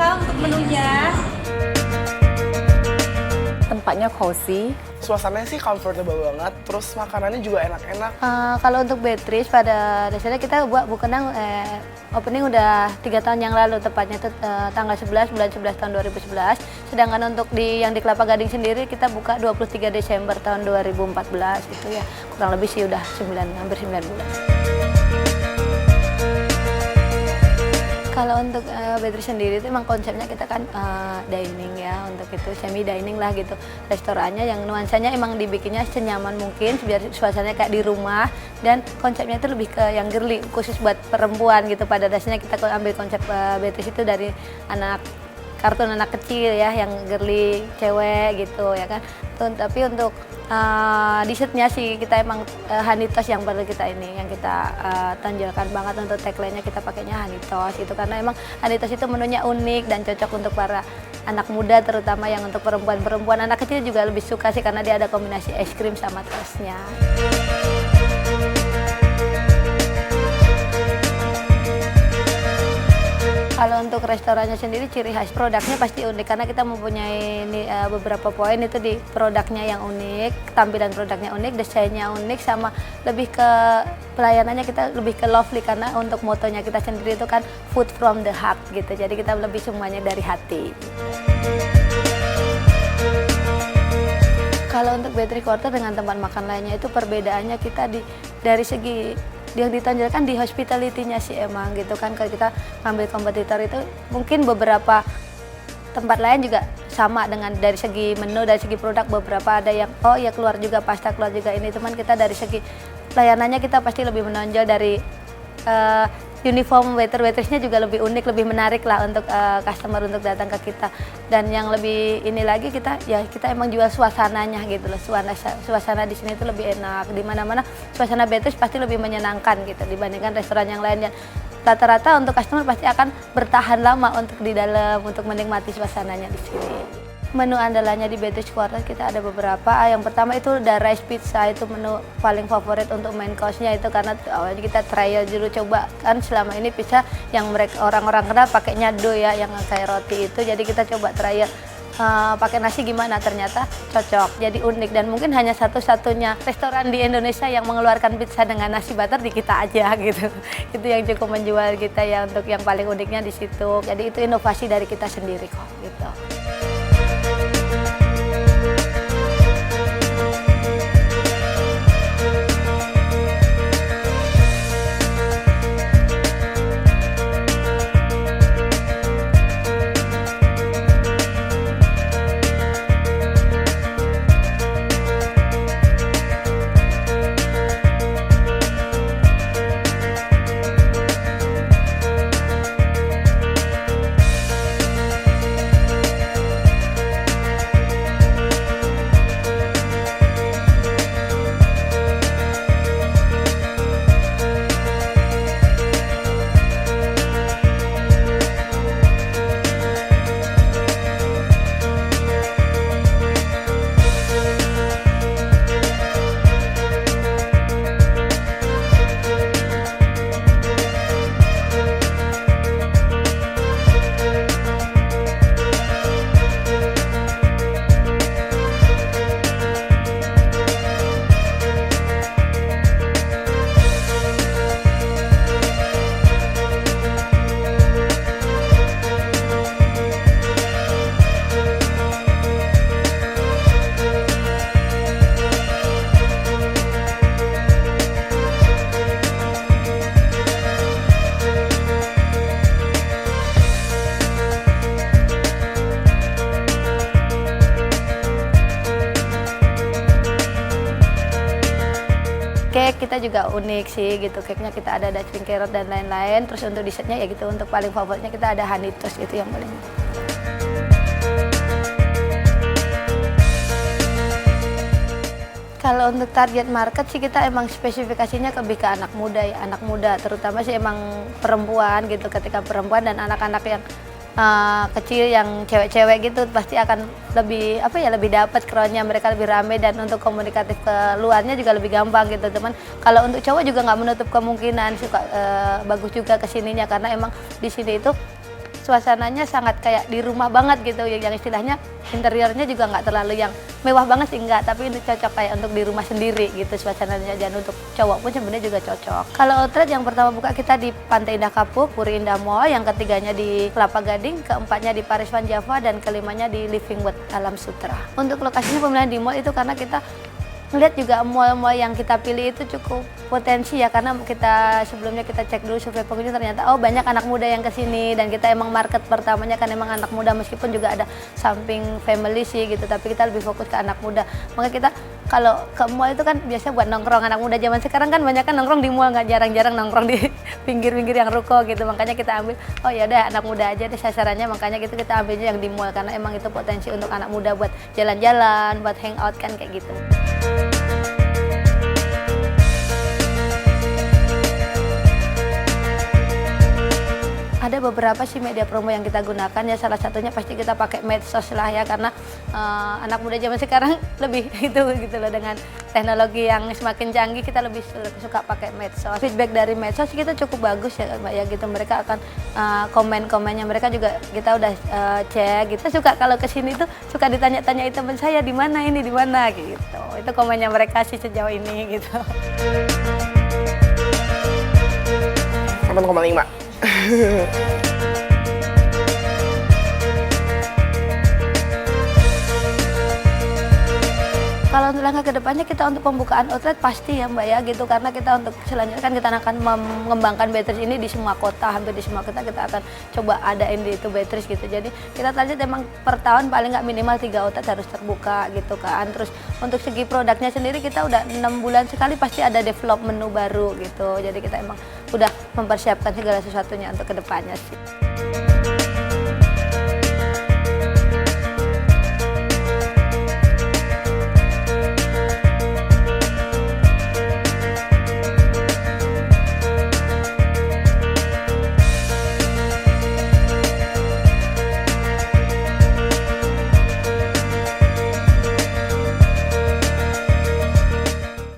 Kak untuk menunya. Tempatnya cozy. Suasananya sih comfortable banget, terus makanannya juga enak-enak. Kalau untuk Beatrice pada dasarnya kita buat Bukenang opening udah 3 tahun yang lalu, tepatnya itu tanggal 11 bulan 11 tahun 2011. Sedangkan untuk yang di Kelapa Gading sendiri kita buka 23 Desember tahun 2014 itu ya, kurang lebih sih udah hampir 9 bulan. Kalau untuk Beatrice sendiri itu emang konsepnya kita kan dining ya, untuk itu semi dining lah gitu. Restorannya yang nuansanya emang dibikinnya senyaman mungkin biar suasananya kayak di rumah, dan konsepnya itu lebih ke yang girly, khusus buat perempuan gitu. Pada dasarnya kita ambil konsep Beatrice itu dari kartun anak kecil ya, yang girly cewek gitu ya kan. Tapi untuk dessertnya sih kita emang honey toast yang perlu kita tonjolkan banget. Untuk tagline-nya kita pakainya honey toast itu karena emang honey toast itu menunya unik dan cocok untuk para anak muda, terutama yang untuk perempuan. Anak kecil juga lebih suka sih karena dia ada kombinasi es krim sama toastnya. Kalau untuk restorannya sendiri ciri khas produknya pasti unik karena kita mempunyai beberapa poin itu di produknya yang unik, tampilan produknya unik, desainnya unik, sama lebih ke pelayanannya kita lebih ke lovely karena untuk motonya kita sendiri itu kan food from the heart gitu. Jadi kita lebih semuanya dari hati. Kalau untuk Beatrice Quarter dengan tempat makan lainnya itu perbedaannya kita dari segi yang ditonjolkan di hospitality-nya sih emang gitu kan. Kalau kita ngambil kompetitor itu mungkin beberapa tempat lain juga sama dengan dari segi menu, dari segi produk beberapa ada yang oh ya keluar juga pasta, keluar juga ini, teman kita dari segi layanannya kita pasti lebih menonjol dari uniform waitress-nya juga lebih unik, lebih menarik lah untuk customer untuk datang ke kita. Dan yang lebih ini lagi kita emang jual suasananya gitu loh. Suasana di sini itu lebih enak. Di mana-mana suasana Beatrice pasti lebih menyenangkan gitu dibandingkan restoran yang lainnya. Rata-rata untuk customer pasti akan bertahan lama untuk di dalam untuk menikmati suasananya di sini. Menu andalannya di Beatrice Quarter kita ada beberapa. Yang pertama itu The Rice Pizza, itu menu paling favorit untuk main course-nya itu karena awalnya kita trial dulu, coba kan selama ini pizza yang orang-orang kenal pakainya dough ya, yang kayak roti itu. Jadi kita coba trial pakai nasi gimana, ternyata cocok, jadi unik dan mungkin hanya satu-satunya restoran di Indonesia yang mengeluarkan pizza dengan nasi butter di kita aja gitu. Itu yang cukup menjual kita ya, untuk yang paling uniknya di situ. Jadi itu inovasi dari kita sendiri kok gitu. Cake kita juga unik sih gitu, cake-nya kita ada daging carrot dan lain-lain. Terus untuk dessertnya ya gitu, untuk paling favoritnya kita ada honey toast, itu yang paling. Kalau untuk target market sih kita emang spesifikasinya lebih ke anak muda ya, anak muda terutama sih emang perempuan gitu. Ketika perempuan dan anak-anak yang kecil yang cewek-cewek gitu pasti akan lebih lebih dapat crowd-nya, mereka lebih ramai dan untuk komunikatif ke luarnya juga lebih gampang gitu teman. Kalau untuk cowok juga nggak menutup kemungkinan suka bagus juga kesininya karena emang di sini itu suasananya sangat kayak di rumah banget gitu, yang istilahnya interiornya juga nggak terlalu yang mewah banget sih enggak, tapi ini cocok kayak untuk di rumah sendiri gitu suasananya, dan untuk cowok pun sebenarnya juga cocok. Kalau outlet yang pertama buka kita di Pantai Indah Kapuk, Puri Indah Mall, yang ketiganya di Kelapa Gading, keempatnya di Paris Van Java, dan kelimanya di Living Wood Alam Sutra. Untuk lokasinya pemilihan di mall itu karena kita ngelihat juga mall-mall yang kita pilih itu cukup potensi ya, karena kita sebelumnya kita cek dulu survei pengunjung, ternyata oh banyak anak muda yang kesini, dan kita emang market pertamanya kan emang anak muda, meskipun juga ada samping family sih gitu, tapi kita lebih fokus ke anak muda. Makanya kita kalau ke mall itu kan biasa buat nongkrong, anak muda zaman sekarang kan banyak kan nongkrong di mall, nggak jarang-jarang nongkrong di pinggir-pinggir yang ruko gitu, makanya kita ambil oh ya udah anak muda aja deh sasarannya, makanya gitu kita ambilnya yang di mall karena emang itu potensi untuk anak muda buat jalan-jalan, buat hangout kan kayak gitu. Ada beberapa sih media promo yang kita gunakan ya, salah satunya pasti kita pakai medsos lah ya, karena anak muda zaman sekarang lebih gitu loh, dengan teknologi yang semakin canggih kita lebih suka pakai medsos. Feedback dari medsos kita cukup bagus ya Mbak ya gitu, mereka akan komen-komennya mereka juga kita udah cek gitu. Suka kalau kesini tuh suka ditanya-tanya teman saya di mana ini di mana gitu, itu komennya mereka sih sejauh ini gitu. 8,5. Kalau untuk langkah kedepannya kita untuk pembukaan outlet pasti ya Mbak ya gitu, karena kita untuk selanjutnya kan kita akan mengembangkan Beatrice ini di semua kota, hampir di semua kota kita akan coba adain di itu Beatrice gitu. Jadi kita target emang per tahun paling nggak minimal 3 outlet harus terbuka gitu kan. Terus untuk segi produknya sendiri kita udah 6 bulan sekali pasti ada develop menu baru gitu. Jadi kita emang udah mempersiapkan segala sesuatunya untuk kedepannya sih.